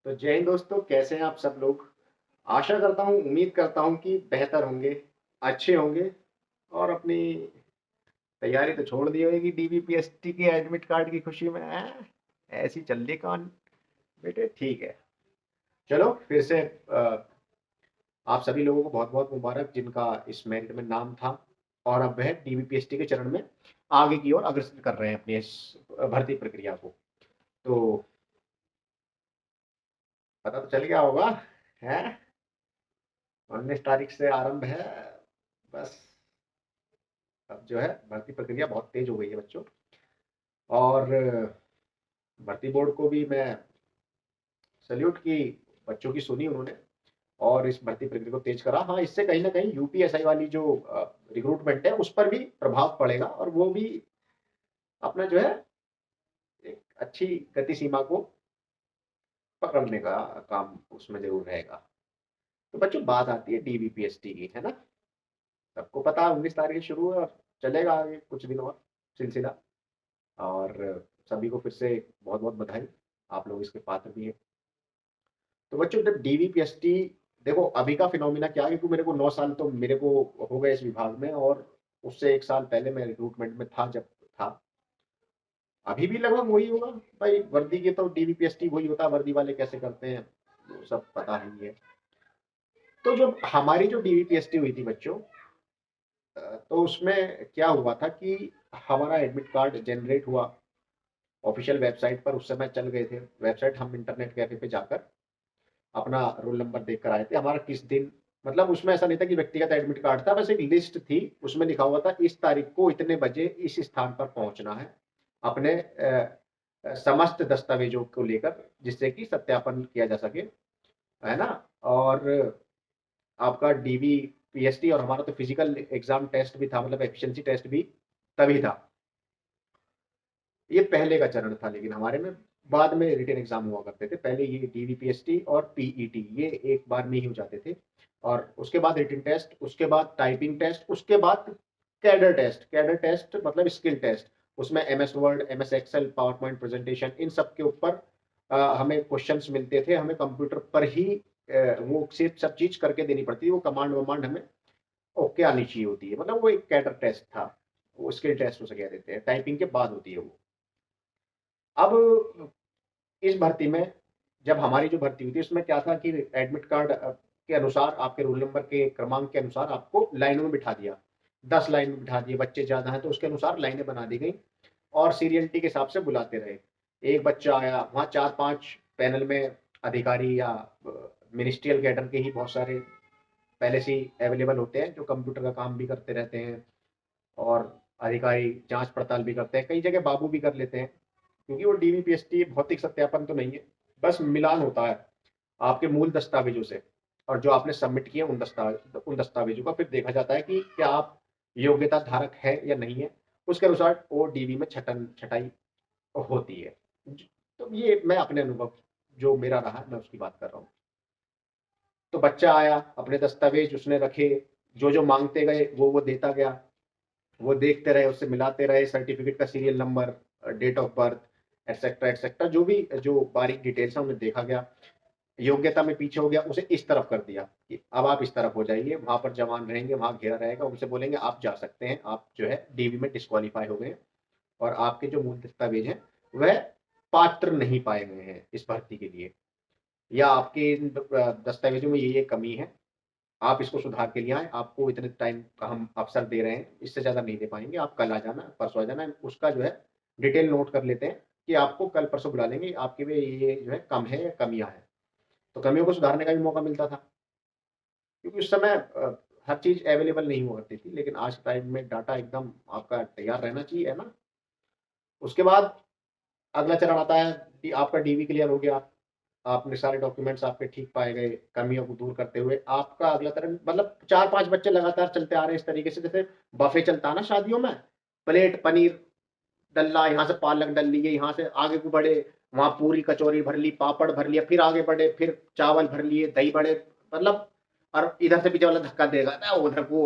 तो जय हिंद दोस्तों, कैसे हैं आप सब लोग। आशा करता हूँ, उम्मीद करता हूँ कि बेहतर होंगे, अच्छे होंगे और अपनी तैयारी तो छोड़ दी होगी डीबीपीएसटी के एडमिट कार्ड की खुशी में। ऐसी चल रही कौन बेटे, ठीक है। चलो फिर से आप सभी लोगों को बहुत बहुत मुबारक जिनका इस मेरिट में नाम था और अब वह डीबीपीएसटी के चरण में आगे की ओर अग्रसर कर रहे हैं अपनी इस भर्ती प्रक्रिया को। तो पता तो चल गया होगा है, 19 तारीख से आरंभ है। बस अब जो है भर्ती प्रक्रिया बहुत तेज हो गई है बच्चों। और भर्ती बोर्ड को भी मैं सल्यूट की, बच्चों की सुनी उन्होंने और इस भर्ती प्रक्रिया को तेज करा। हाँ, इससे कहीं ना कहीं यूपीएसआई वाली जो रिक्रूटमेंट है उस पर भी प्रभाव पड़ेगा और वो भी अपना जो है एक अच्छी गति सीमा को पकड़ने का काम उसमें जरूर रहेगा। तो बच्चों बात आती है डीबीपीएसटी की, है ना। सबको पता है 19 तारीख से शुरू है और चलेगा आगे कुछ दिन और सिलसिला। और सभी को फिर से बहुत बहुत बधाई, आप लोग इसके पात्र भी हैं। तो बच्चों जब डीवीपीएसटी, देखो अभी का फिनोमिना क्या है, क्योंकि मेरे को 9 साल तो मेरे को हो गए इस विभाग में और उससे 1 साल पहले मैं रिक्रूटमेंट में था जब था। अभी भी लगभग वही होगा भाई, वर्दी के तो डीवीपीएसटी वही होता है, वर्दी वाले कैसे करते हैं वो सब पता ही है। तो जो हमारी जो डीवीपीएसटी हुई थी बच्चों, तो उसमें क्या हुआ था कि हमारा एडमिट कार्ड जनरेट हुआ ऑफिशियल वेबसाइट पर। उस समय चल गए थे वेबसाइट, हम इंटरनेट कैफे पे जाकर अपना रोल नंबर देख कर आए थे, हमारा किस दिन, मतलब उसमें ऐसा नहीं था कि व्यक्तिगत एडमिट कार्ड था, बस एक लिस्ट थी। उसमें लिखा हुआ था इस तारीख को इतने बजे इस स्थान पर पहुंचना है अपने समस्त दस्तावेजों को लेकर, जिससे कि सत्यापन किया जा सके, है ना। और आपका डीवी पीएसटी और हमारा तो फिजिकल एग्जाम टेस्ट भी था, मतलब एफिशिएंसी टेस्ट भी तभी था। ये पहले का चरण था, लेकिन हमारे में बाद में रिटन एग्जाम हुआ करते थे। पहले ये डीवीपीएसटी और पीईटी ये एक बार में ही हो जाते थे, और उसके बाद रिटन टेस्ट, उसके बाद टाइपिंग टेस्ट, उसके बाद कैडर टेस्ट। कैडर टेस्ट मतलब स्किल टेस्ट, उसमें MS Word, MS Excel, PowerPoint presentation, इन सब के ऊपर हमें क्वेश्चंस मिलते थे। हमें कंप्यूटर पर ही वो सिर्फ सब चीज करके देनी पड़ती थी, वो कमांड वमांड हमें ओके आनी चाहिए होती है। मतलब वो एक कैडर टेस्ट था, वो स्किल टेस्ट उसे कह देते हैं, टाइपिंग के बाद होती है वो। अब इस भर्ती में, जब हमारी जो भर्ती हुई थी उसमें क्या था कि एडमिट कार्ड के अनुसार, आपके रोल नंबर के क्रमांक के अनुसार आपको लाइनों में बिठा दिया, 10 लाइन में बिठा दिए। बच्चे ज्यादा हैं तो उसके अनुसार लाइनें बना दी गई और सीरियलिटी के हिसाब से बुलाते रहे। एक बच्चा आया, वहाँ 4-5 पैनल में अधिकारी या मिनिस्ट्रियल कैडर के ही बहुत सारे पहले से ही अवेलेबल होते हैं जो कंप्यूटर का काम भी करते रहते हैं और अधिकारी जांच पड़ताल भी करते हैं, कई जगह बाबू भी कर लेते हैं। क्योंकि वो डीवीपीएसटी भौतिक सत्यापन तो नहीं है, बस मिलान होता है आपके मूल दस्तावेजों से और जो आपने सबमिट किए उन दस्तावेजों का फिर देखा जाता है कि क्या आप योग्यता धारक है या नहीं है। उसके अनुसार वो डीवी में छटन छटाई होती है। तो ये मैं अपने अनुभव जो मेरा रहा मैं उसकी बात कर रहा हूँ। तो बच्चा आया, अपने दस्तावेज उसने रखे, जो जो मांगते गए वो देता गया, वो देखते रहे, उससे मिलाते रहे, सर्टिफिकेट का serial number, date of birth etcetera etcetera, जो भी जो बारीक डिटेल्स है उन्हें देखा गया। योग्यता में पीछे हो गया, उसे इस तरफ कर दिया कि अब आप इस तरफ हो जाइए, वहां पर जवान रहेंगे, वहां घेरा रहेगा, उनसे बोलेंगे आप जा सकते हैं, आप जो है डीवी में डिस्कालीफाई हो गए और आपके जो मूल दस्तावेज हैं वह पात्र नहीं पाए गए हैं इस भर्ती के लिए, या आपके इन दस्तावेजों में ये कमी है, आप इसको सुधार के लिए आए, आपको इतने टाइम का हम अवसर दे रहे हैं, इससे ज़्यादा नहीं दे पाएंगे, आप कल आ जाना, परसों आ जाना। उसका जो है डिटेल नोट कर लेते हैं कि आपको कल परसों बुला लेंगे, आपके में ये जो है कम है या कमियां हैं। तो कमियों को सुधारने का भी मौका मिलता था, क्योंकि उस समय हर चीज़ अवेलेबल नहीं हुआ करती थी, लेकिन आज के टाइम में डाटा एकदम आपका तैयार रहना चाहिए, है ना। उसके बाद अगला चरण आता है कि आपका डीवी क्लियर हो गया, आपने सारे डॉक्यूमेंट्स आपके ठीक पाए गए, कमियों को दूर करते हुए आपका अगला चरण, मतलब 4-5 बच्चे लगातार चलते आ रहे हैं इस तरीके से, जैसे बफे चलता है ना शादियों में, प्लेट पनीर डल्ला, यहाँ से पालक डल लिए, यहाँ से आगे को बढ़े, वहां पूरी कचौरी भर ली, पापड़ भर लिया, फिर आगे बढ़े, फिर चावल भर लिए, दही बड़े, मतलब, और इधर से पीछे वाला धक्का देगा ना उधर को,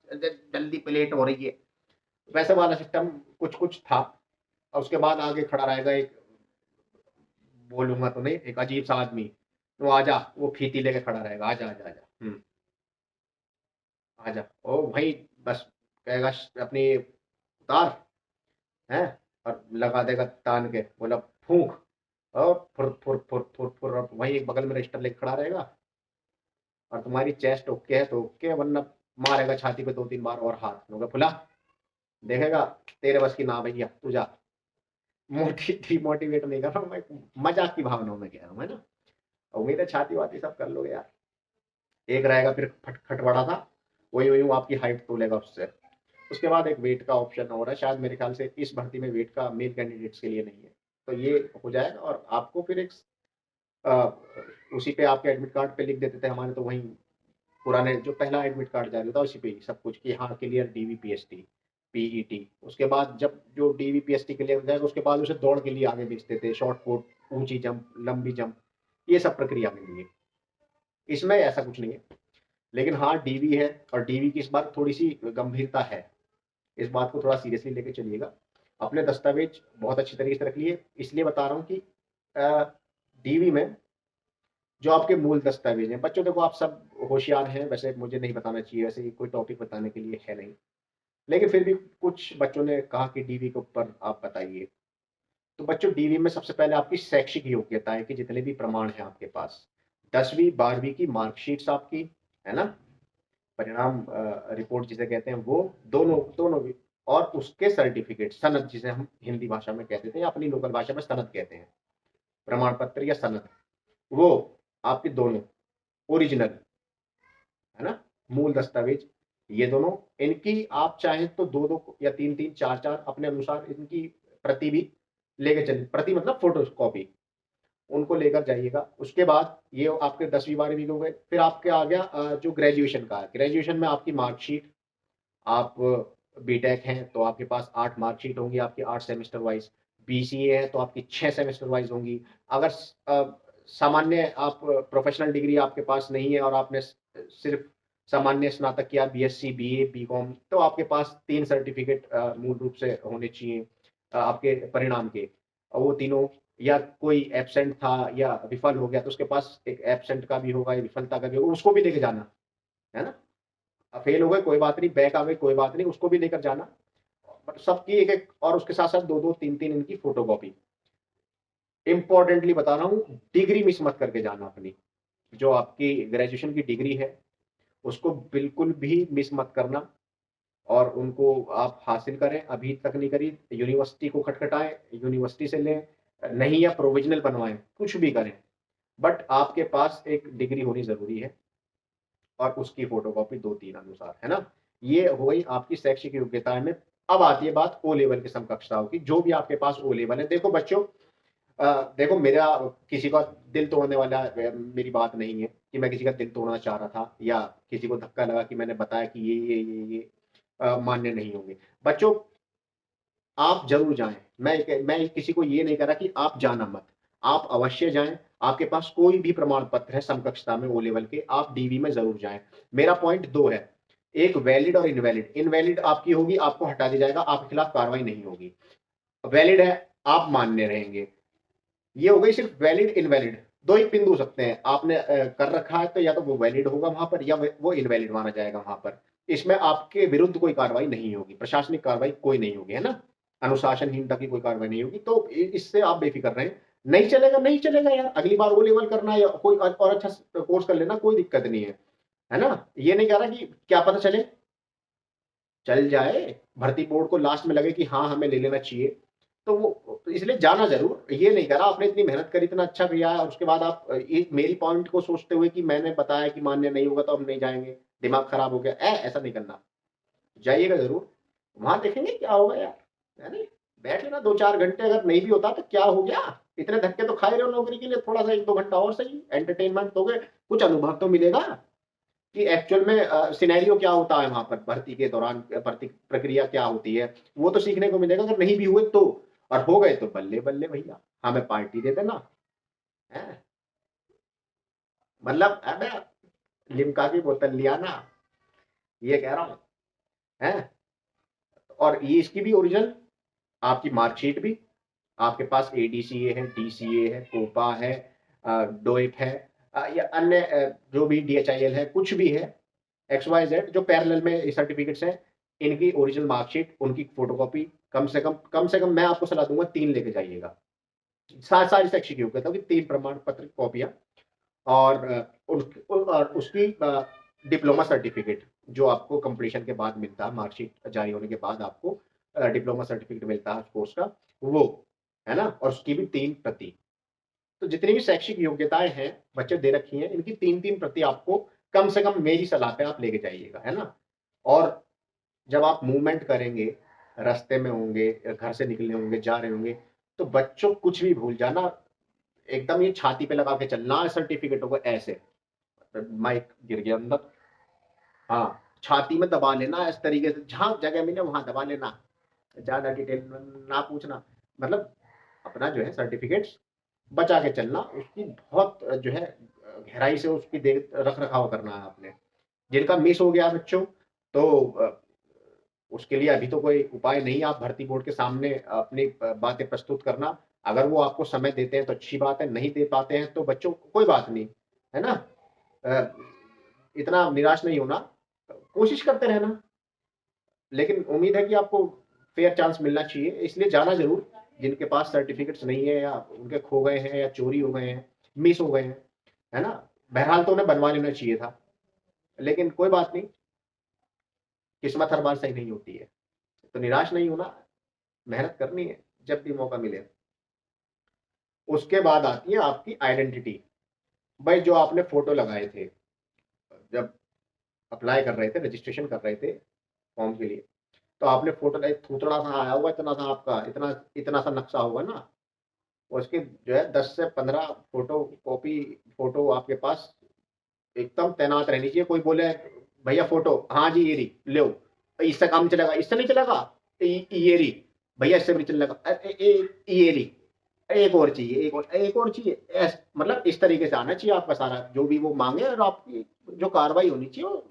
जल्दी प्लेट हो रही है, वैसे वाला सिस्टम कुछ कुछ था। और उसके बाद आगे खड़ा रहेगा एक, बोलूंगा तो नहीं, एक अजीब सा आदमी, वो आजा, वो फीती लेके खड़ा रहेगा, आजा आजा आजा, आजा, ओ भाई, बस कहेगा अपनी उतार है, और लगा देगा तान के, बोला फूंक, और फुर फुर फुर फुर फुर, और वही एक बगल में रजिस्टर लेके खड़ा रहेगा, और तुम्हारी चेस्ट ओके है तो ओके, वरना मारेगा छाती पे 2-3 बार और हाथ होगा फुला, देखेगा तेरे बस की ना भैया, तू जा। डिमोटिवेट नहीं कर रहा हूँ मैं, मजाक की भावनाओं में कह रहा हूँ, है ना। उम्मीद है छाती वाती सब कर लोगे यार। एक रहेगा फिर खटबड़ा था, वही वही वो आपकी हाइट तोलेगा उससे। उसके बाद एक वेट का ऑप्शन हो रहा है, शायद मेरे ख्याल से इस भर्ती में वेट का मेल कैंडिडेट्स के लिए नहीं है, तो ये हो जाएगा। और आपको फिर एक अ, उसी पे आपके एडमिट कार्ड पे लिख देते थे हमारे, तो वहीं पुराने जो पहला एडमिट कार्ड जारी होता है उसी पे ही सब कुछ कि हाँ क्लियर डीवीपीएसटी पीईटी। उसके बाद जब जो डीवीपीएसटी क्लियर हो जाएगा उसके बाद उसे दौड़ के लिए आगे भेजते थे, शॉर्ट पुट, ऊंची जंप, लंबी जंप, ये सब प्रक्रिया में लिए। इसमें ऐसा कुछ नहीं है, लेकिन हाँ डीवी है, और डीवी की इस बार थोड़ी सी गंभीरता है, इस बात को थोड़ा सीरियसली लेके चलिएगा। अपने दस्तावेज बहुत अच्छी तरीके से रख लिए, इसलिए बता रहा हूँ कि डीवी में जो आपके मूल दस्तावेज हैं, बच्चों देखो आप सब होशियार हैं, वैसे मुझे नहीं बताना चाहिए, वैसे कोई टॉपिक बताने के लिए है नहीं, लेकिन फिर भी कुछ बच्चों ने कहा कि डीवी के ऊपर आप बताइए। तो बच्चों डीवी में सबसे पहले आपकी शैक्षिक योग्यताएं कि जितने भी प्रमाण हैं आपके पास, 10वीं 12वीं की मार्कशीट्स आपकी, है ना, परिणाम रिपोर्ट जिसे कहते हैं वो, दोनों दोनों भी, और उसके सर्टिफिकेट, सनद जिसे हम हिंदी भाषा में कहते थे या अपनी लोकल भाषा में सनद कहते हैं, प्रमाण पत्र या सनद, वो आपके दोनों ओरिजिनल, है ना, मूल दस्तावेज, ये दोनों, इनकी आप चाहें तो 2-2 या 3-3 4-4 अपने अनुसार इनकी प्रति भी लेके चलिए, प्रति मतलब फोटो कॉपी, उनको लेकर जाइएगा। उसके बाद ये आपके 10वीं 12वीं हो गए, फिर आपके आ गया जो ग्रेजुएशन का है, ग्रेजुएशन में आपकी मार्कशीट, आप बीटेक हैं तो आपके पास 8 मार्कशीट होंगी आपकी, 8 सेमेस्टर वाइज, बीसीए है तो आपकी 6 सेमेस्टर वाइज होंगी। अगर सामान्य आप प्रोफेशनल डिग्री आपके पास नहीं है और आपने सिर्फ सामान्य स्नातक किया, बीएससी बीए बीकॉम, तो आपके पास 3 सर्टिफिकेट मूल रूप से होने चाहिए आपके परिणाम के, और वो तीनों, या कोई एबसेंट था या विफल हो गया तो उसके पास एक एबसेंट का भी होगा या विफलता का भी होगा, उसको भी लेके जाना, है ना। फेल हो गए कोई बात नहीं, बैक आ गए कोई बात नहीं, उसको भी लेकर जाना, बट सबकी एक एक, और उसके साथ साथ 2-2 3-3 इनकी फोटोकॉपी। इंपॉर्टेंटली बता रहा हूँ, डिग्री मिस मत करके जाना अपनी, जो आपकी ग्रेजुएशन की डिग्री है उसको बिल्कुल भी मिस मत करना, और उनको आप हासिल करें, अभी तक नहीं करी, यूनिवर्सिटी को खटखटाएं, यूनिवर्सिटी से लें, नहीं या प्रोविजनल बनवाएं, कुछ भी करें, बट आपके पास एक डिग्री होनी जरूरी है, और उसकी फोटोकॉपी 2-3 अनुसार, है ना। ये हो गई आपकी शैक्षिक योग्यताएं में। अब आती है बात ओ लेवल की समकक्षताओं की, जो भी आपके पास ओ लेवल है। देखो बच्चों, देखो मेरा किसी का दिल तोड़ने वाला मेरी बात नहीं है कि मैं किसी का दिल तोड़ना चाह रहा था, या किसी को धक्का लगा कि मैंने बताया कि ये मान्य नहीं होंगे। बच्चों आप जरूर जाएं, मैं किसी को ये नहीं कह रहा कि आप जाना मत, आप अवश्य जाएं। आपके पास कोई भी प्रमाण पत्र है समकक्षता में ओ लेवल के, आप डीवी में जरूर जाएं। मेरा पॉइंट दो है, एक वैलिड और इनवैलिड। इनवैलिड आपकी होगी, आपको हटा दिया जाएगा, आपके खिलाफ कार्रवाई नहीं होगी। वैलिड है, आप मान्य रहेंगे। ये हो गई सिर्फ वैलिड इनवैलिड, दो ही पिन हो सकते हैं, आपने कर रखा है तो या तो वो वैलिड होगा वहां पर, या वो इनवैलिड माना जाएगा वहां पर। इसमें आपके विरुद्ध कोई कार्रवाई नहीं होगी, प्रशासनिक कार्रवाई कोई नहीं होगी, है ना, अनुशासनहीनता की कोई कार्रवाई नहीं होगी, तो इससे आप बेफिक्र रहें। नहीं चलेगा नहीं चलेगा यार, अगली बार वो लेवल करना या कोई और अच्छा कोर्स कर लेना, कोई दिक्कत नहीं है ना। ये नहीं कह रहा कि क्या पता चले चल जाए, भर्ती बोर्ड को लास्ट में लगे कि हाँ हमें ले लेना चाहिए, तो वो इसलिए जाना जरूर, ये नहीं करा आपने इतनी मेहनत कर इतना अच्छा किया है और उसके बाद आप मेरी पॉइंट को सोचते हुए कि मैंने बताया कि मान्य नहीं होगा तो हम नहीं जाएंगे, दिमाग खराब हो गया, ऐसा नहीं करना। जाइएगा जरूर, वहां देखेंगे क्या होगा यार, है नहीं। बैठ लेना 2-4 घंटे, अगर नहीं भी होता तो क्या हो गया, इतने धक्के तो खाए रहे हो नौकरी के लिए, थोड़ा सा 1-2 घंटा और सही एंटरटेनमेंट हो गए, कुछ अनुभव तो मिलेगा कि एक्चुअल में सिनेरियो क्या होता है वहां पर, भर्ती के दौरान भर्ती प्रक्रिया क्या होती है, वो तो सीखने को मिलेगा। अगर नहीं भी हुए तो, और हो गए तो बल्ले बल्ले भैया, हमें पार्टी दे देना है, मतलब अबे लिमका की बोतल लिया ना, ये कह रहा हूँ, है। और ये इसकी भी ओरिजिनल आपकी मार्कशीट भी, आपके पास एडीसीए है, डीसीए है, कोपा है, डोइप है, या अन्य जो भी DHIL है, कुछ भी है, XYZ जो पैरेलल में सर्टिफिकेट्स हैं, इनकी ओरिजिनल मार्कशीट, उनकी फोटोकॉपी कम से कम मैं आपको सलाह दूंगा 3 लेके जाइएगा। सारी शैक्षिक योग्यता की 3 प्रमाण पत्र कॉपियां, और उसकी डिप्लोमा सर्टिफिकेट जो आपको कंप्लीशन के बाद मिलता है, मार्कशीट जारी होने के बाद आपको डिप्लोमा सर्टिफिकेट मिलता है कोर्स का, वो है ना, और उसकी भी 3 प्रति। तो जितनी भी शैक्षिक योग्यताएं हैं बच्चे दे रखी हैं, इनकी 3-3 प्रति आपको कम से कम मेरी सलाह पे आप लेके जाइएगा, है ना। और जब आप मूवमेंट करेंगे, रास्ते में होंगे, घर से निकले होंगे, जा रहे होंगे, तो बच्चों कुछ भी भूल जाना, एकदम ये छाती पे लगा के चलना सर्टिफिकेटों को, ऐसे माइक गिर गया अंदर, हाँ, छाती में दबा लेना इस तरीके से, जहां जगह मिले वहां दबा लेना, ज्यादा डिटेल ना पूछना। मतलब अपना जो है सर्टिफिकेट्स बचा के चलना, उसकी बहुत जो है गहराई से उसकी देख रख रखाव करना है आपने। जिनका मिस हो गया बच्चों, तो उसके लिए अभी तो कोई उपाय नहीं, आप भर्ती बोर्ड के सामने अपनी बातें प्रस्तुत करना। अगर वो आपको समय देते हैं तो अच्छी बात है, नहीं दे पाते हैं तो बच्चों कोई बात नहीं, है ना। अ, इतना निराश नहीं होना, कोशिश करते रहना, लेकिन उम्मीद है कि आपको फेयर चांस मिलना चाहिए, इसलिए जाना जरूर। जिनके पास सर्टिफिकेट्स नहीं है, या उनके खो गए हैं, या चोरी हो गए हैं, मिस हो गए हैं, है ना, बहरहाल तो उन्हें बनवा लेना चाहिए था, लेकिन कोई बात नहीं, किस्मत हर बार सही नहीं होती है। तो निराश नहीं होना, मेहनत करनी है जब भी मौका मिले। उसके बाद आती है आपकी आइडेंटिटी। भाई जो आपने फोटो लगाए थे जब अप्लाई कर रहे थे, रजिस्ट्रेशन कर रहे थे फॉर्म के लिए, तो आपने फोटो, एक थूथड़ा सा आया होगा, इतना सा आपका, इतना इतना सा नक्शा होगा ना, उसके जो है 10 से 15 फोटो कॉपी, फोटो आपके पास एकदम तैनात रहनी चाहिए। कोई बोले भैया फोटो, हाँ जी ये रही लो, इससे काम चलेगा, इससे नहीं चलेगा, ये रही भैया, इससे भी नहीं चलेगा, ये रही, एक और चाहिए, एक और चाहिए, मतलब इस तरीके से आना चाहिए आपका सारा जो भी वो मांगे, और आपकी जो कार्रवाई होनी चाहिए वो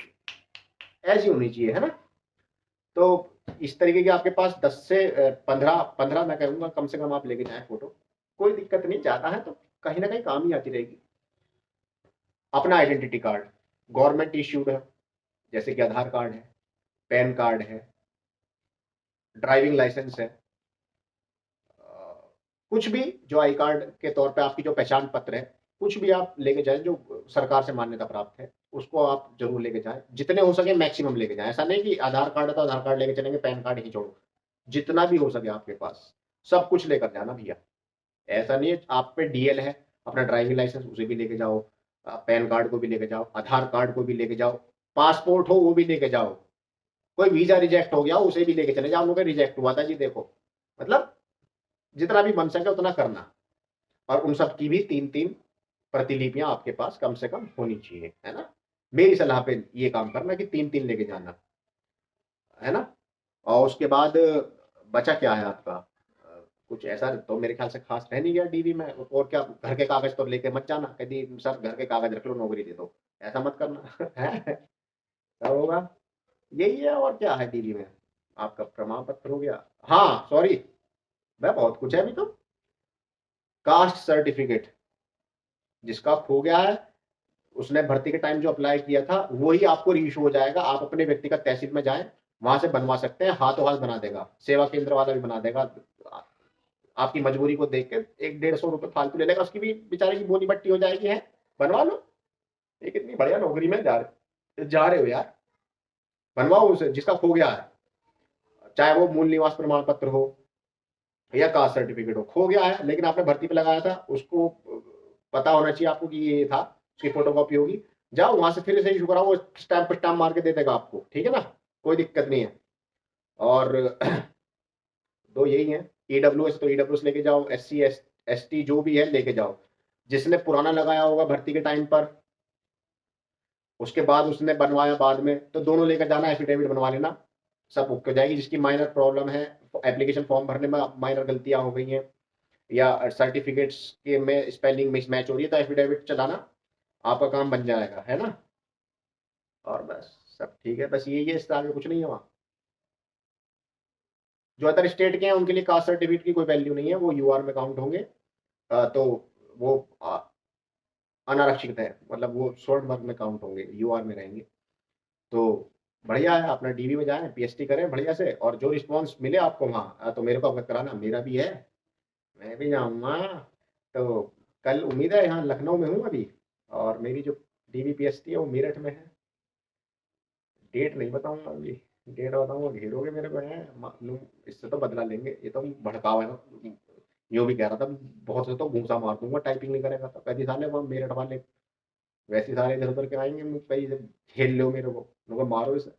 ऐसी होनी चाहिए, है ना। तो इस तरीके के आपके पास 10 से 15 मैं कहूँगा कम से कम आप लेके जाएं फोटो, कोई दिक्कत नहीं, जाता है तो कहीं ना कहीं काम ही आती रहेगी। अपना आइडेंटिटी कार्ड गवर्नमेंट इश्यूड है, जैसे कि आधार कार्ड है, पैन कार्ड है, ड्राइविंग लाइसेंस है, कुछ भी जो आई कार्ड के तौर पे आपकी जो पहचान पत्र है, कुछ भी आप लेके जाएं जो सरकार से मान्यता प्राप्त है, उसको आप जरूर लेके जाएं, जितने हो सके मैक्सिमम लेके जाएं। ऐसा नहीं कि आधार कार्ड है तो आधार कार्ड लेके चलेंगे, पैन कार्ड ही छोड़ो, जितना भी हो सके आपके पास सब कुछ लेकर जाना भैया। ऐसा नहीं है, आप पे DL है, अपना ड्राइविंग लाइसेंस उसे भी लेके जाओ, पैन कार्ड को भी लेके जाओ, आधार कार्ड को भी लेके जाओ, पासपोर्ट हो वो भी लेके जाओ, कोई वीजा रिजेक्ट हो गया उसे भी लेके चले जाओ, हम लोग रिजेक्ट हुआ था जी देखो, मतलब जितना भी बन सके उतना करना। और उन सब की भी 3-3 प्रतिलिपियां आपके पास कम से कम होनी चाहिए, है ना। मेरी सलाह पे ये काम करना कि 3-3 लेके जाना, है ना। और उसके बाद बचा क्या है आपका, कुछ ऐसा तो मेरे ख्याल से खास रह नहीं गया DV में, और क्या, घर के कागज तो लेके मत जाना कभी, सर घर के कागज रख लो नौकरी दे दो, ऐसा मत करना है, क्या होगा, यही है, और क्या है DV में। आपका प्रमाण पत्र हो गया, हाँ सॉरी, मैं बहुत कुछ है अभी तो। कास्ट सर्टिफिकेट जिसका खो गया है, उसने भर्ती के टाइम जो अप्लाई किया था वही आपको रीइशू हो जाएगा, आप अपने व्यक्तिगत तहसील में जाएं, वहां से बनवा सकते हैं, हाथों हाथ बना देगा, सेवा केंद्र वाला भी बना देगा। आपकी मजबूरी को देख के 100-150 रुपए फालतू ले लेगा, उसकी भी बेचारे की बोनी बट्टी हो जाएगी, है बनवा लो। ये कितनी बढ़िया नौकरी में जा रहे हो यार, बनवाओ उसे जिसका खो गया है, चाहे वो मूल निवास प्रमाण पत्र हो या कास्ट सर्टिफिकेट हो, खो गया है लेकिन आपने भर्ती पे लगाया था, उसको पता होना चाहिए आपको कि ये था, उसकी फोटोकॉपी होगी, जाओ वहां से फिर से इशू कराओ, वो स्टैम्प मार के दे देगा आपको, ठीक है ना, कोई दिक्कत नहीं है। और दो यही है, EWS तो EWS लेके जाओ, SC ST जो भी है लेके जाओ, जिसने पुराना लगाया होगा भर्ती के टाइम पर, उसके बाद उसने बनवाया बाद में, तो दोनों लेकर जाना, एफिडेविट बनवा लेना, सब ओके हो जाएगी। जिसकी माइनर प्रॉब्लम है, एप्लीकेशन फॉर्म भरने में माइनर गलतियां हो गई हैं, या सर्टिफिकेट्स के में स्पेलिंग मिसमैच हो रही है, तो एफिडेविट चलाना, आपका काम बन जाएगा, है ना। और बस सब ठीक है, बस यही है, इससे आगे कुछ नहीं है वहाँ। जो अदर स्टेट के हैं उनके लिए कास्ट सर्टिफिकेट की कोई वैल्यू नहीं है, वो UR में काउंट होंगे। तो वो अनारक्षित है, मतलब वो शॉर्ट वर्क में काउंट होंगे, यूआर में रहेंगे। तो बढ़िया है, अपना डीवी में जाएं, पीएचडी करें बढ़िया से, और जो रिस्पॉन्स मिले आपको वहाँ तो मेरे को अवगत कराना, मेरा भी है, मैं भी जाऊँगा। तो कल उम्मीद है, यहाँ लखनऊ में हूँ अभी, और मेरी जो डीवी पीएचडी है वो मेरठ में है। डेट नहीं बताऊंगा अभी, डेट बताऊंगा घेरोगे मेरे को, है मालूम। इससे तो बदला लेंगे, ये तो भड़कावा है ना। यूं भी कह रहा था, बहुत से तो घूसा मार दूंगा टाइपिंग नहीं करेगा तो। कैसी साले वहाँ मेरठ वाले वैसे सारे इधर उधर के आएंगे, मुझ पे ही खेल लो मेरे को, मेरे को मारो इसे।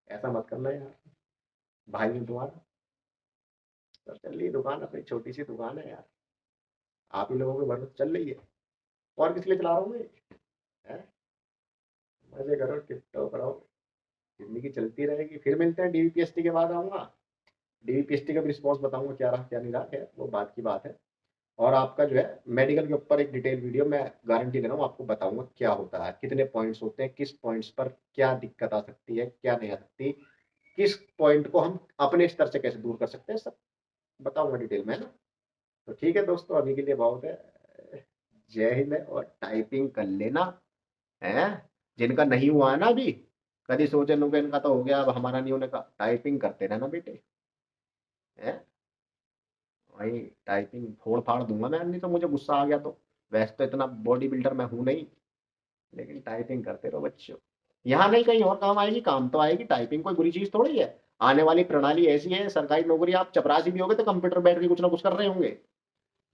ऐसा मत करना यार, भाई हूँ तुम्हारा। तो चल रही है दुकान, अपनी छोटी सी दुकान है यार, आप ही लोगों के भरोसे चल रही है, और किस लिए चला रहा हूँ मैं, हैं? मजे करो, टिप टॉप रहो, जिंदगी चलती रहेगी। फिर मिलते हैं, डीवीपीएसटी के बाद आऊंगा, डीवीपीएसटी का भी रिस्पॉन्स बताऊंगा क्या रहा क्या नहीं रहा है, वो बात की बात है। और आपका जो है मेडिकल के ऊपर एक डिटेल वीडियो मैं गारंटी दे रहा हूँ आपको, बताऊंगा क्या होता है, कितने पॉइंट्स होते हैं, किस पॉइंट्स पर क्या दिक्कत आ सकती है, क्या नहीं आ सकती, किस पॉइंट को हम अपने स्तर से कैसे दूर कर सकते हैं, सब बताऊंगा डिटेल में, है ना। तो ठीक है दोस्तों, अभी के लिए बहुत है। जय हिंद है, और टाइपिंग कर लेना है, जिनका नहीं हुआ है ना अभी, कभी सोचे लोग इनका तो हो गया अब हमारा नहीं होने का, टाइपिंग करते रहना बेटे, है। वही टाइपिंग फोड़ फाड़ दूंगा मैं, नहीं तो मुझे गुस्सा आ गया तो। वैसे तो इतना बॉडी बिल्डर मैं हूं नहीं, लेकिन टाइपिंग करते रहो बच्चों। यहाँ नहीं, कहीं और काम आएगी, काम तो आएगी, टाइपिंग कोई बुरी चीज थोड़ी है। आने वाली प्रणाली ऐसी है, सरकारी नौकरी, आप चपरासी भी होगे तो कंप्यूटर बैठ के कुछ ना कुछ कर रहे होंगे।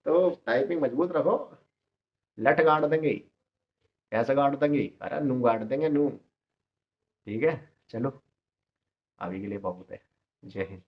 तो टाइपिंग मजबूत रखो, लठ गाड़ देंगे। कैसे गाड़ देंगे, अरे नू गाड़ देंगे, नू। ठीक है, चलो, अभी के लिए बहुत है। जय हिंद।